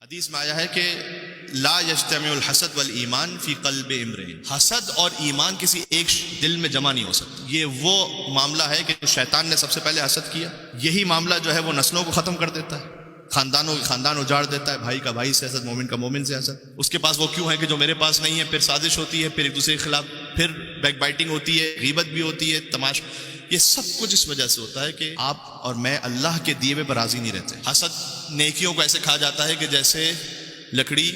حدیث میں آیا ہے کہ لا یجتمع الحسد والایمان فی قلب امرئ، حسد اور ایمان کسی ایک دل میں جمع نہیں ہو سکتا۔ یہ وہ معاملہ ہے کہ شیطان نے سب سے پہلے حسد کیا، یہی معاملہ جو ہے وہ نسلوں کو ختم کر دیتا ہے، خاندانوں کے خاندان اجاڑ دیتا ہے، بھائی کا بھائی سے حسد، مومن کا مومن سے حسد، اس کے پاس وہ کیوں ہے کہ جو میرے پاس نہیں ہے، پھر سازش ہوتی ہے، پھر ایک دوسرے کے خلاف، پھر بیک بائٹنگ ہوتی ہے، غیبت بھی ہوتی ہے، تماشا، یہ سب کچھ اس وجہ سے ہوتا ہے کہ آپ اور میں اللہ کے دیے ہوئے پر راضی نہیں رہتے۔ حسد نیکیوں کو ایسے کھا جاتا ہے کہ جیسے لکڑی،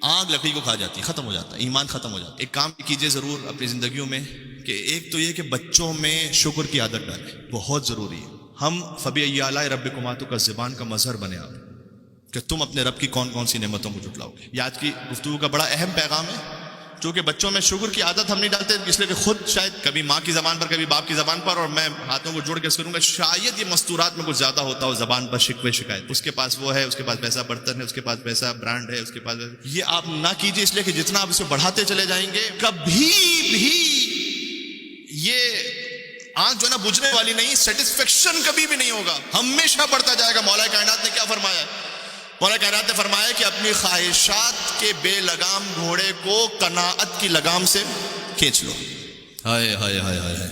آگ لکڑی کو کھا جاتی ہے، ختم ہو جاتا ہے، ایمان ختم ہو جاتا ہے۔ ایک کام کیجئے ضرور اپنی زندگیوں میں کہ ایک تو یہ کہ بچوں میں شکر کی عادت ڈالیں، بہت ضروری ہے۔ ہم فبأي آلاء ربكما تكذبان کا مظہر بنے آپ کہ تم اپنے رب کی کون کون سی نعمتوں کو جھٹلاؤ گے۔ یہ آج کی گفتگو کا بڑا اہم پیغام ہے، چونکہ بچوں میں شکر کی عادت ہم نہیں ڈالتے، اس لیے کہ خود شاید کبھی ماں کی زبان پر، کبھی باپ کی زبان پر، اور میں ہاتھوں کو جوڑ کے کروں گا، شاید یہ مستورات میں کچھ زیادہ ہوتا ہو، زبان پر شکوے شکایت، اس کے پاس وہ ہے، اس کے پاس ویسا برتن ہے، اس کے پاس ویسا برانڈ ہے، اس کے پاس یہ آپ نہ کیجئے، اس لیے کہ جتنا آپ اسے بڑھاتے چلے جائیں گے کبھی بھی یہ آنکھ جو ہے نا بجھنے والی نہیں، سیٹسفیکشن کبھی بھی نہیں ہوگا، ہمیشہ بڑھتا جائے گا۔ مولا کائنات نے کیا فرمایا ہے؟ مولا کائنات نے فرمایا کہ اپنی خواہشات کے بے لگام گھوڑے کو قناعت کی لگام سے کھینچ لو۔ ہائے ہائے ہائے ہائے،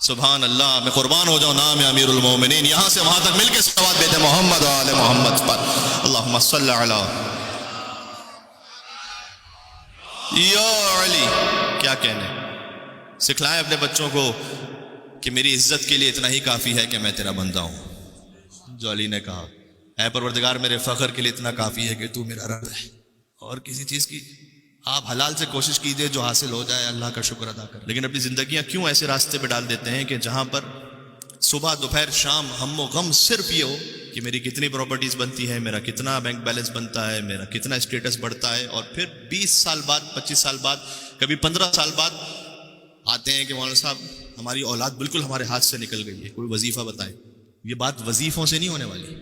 سبحان اللہ، میں قربان ہو جاؤں نام امیر المومنین، یہاں سے وہاں تک مل کے صلوات بیتے محمد و آل محمد پر، اللہم صلی علی یا علی۔ کیا کہنے، سکھلائیں اپنے بچوں کو کہ میری عزت کے لیے اتنا ہی کافی ہے کہ میں تیرا بندہ ہوں، جو علی نے کہا، اے پروردگار میرے فخر کے لیے اتنا کافی ہے کہ تو میرا رب ہے، اور کسی چیز کی آپ حلال سے کوشش کیجئے، جو حاصل ہو جائے اللہ کا شکر ادا کر۔ لیکن اپنی زندگیاں کیوں ایسے راستے پہ ڈال دیتے ہیں کہ جہاں پر صبح دوپہر شام ہم و غم صرف یہ ہو کہ میری کتنی پراپرٹیز بنتی ہے، میرا کتنا بینک بیلنس بنتا ہے، میرا کتنا اسٹیٹس بڑھتا ہے، اور پھر 20 سال بعد، 25 سال بعد، کبھی 15 سال بعد آتے ہیں کہ مولانا صاحب ہماری اولاد بالکل ہمارے ہاتھ سے نکل گئی ہے، کوئی وظیفہ بتائیں۔ یہ بات وظیفوں سے نہیں ہونے والی،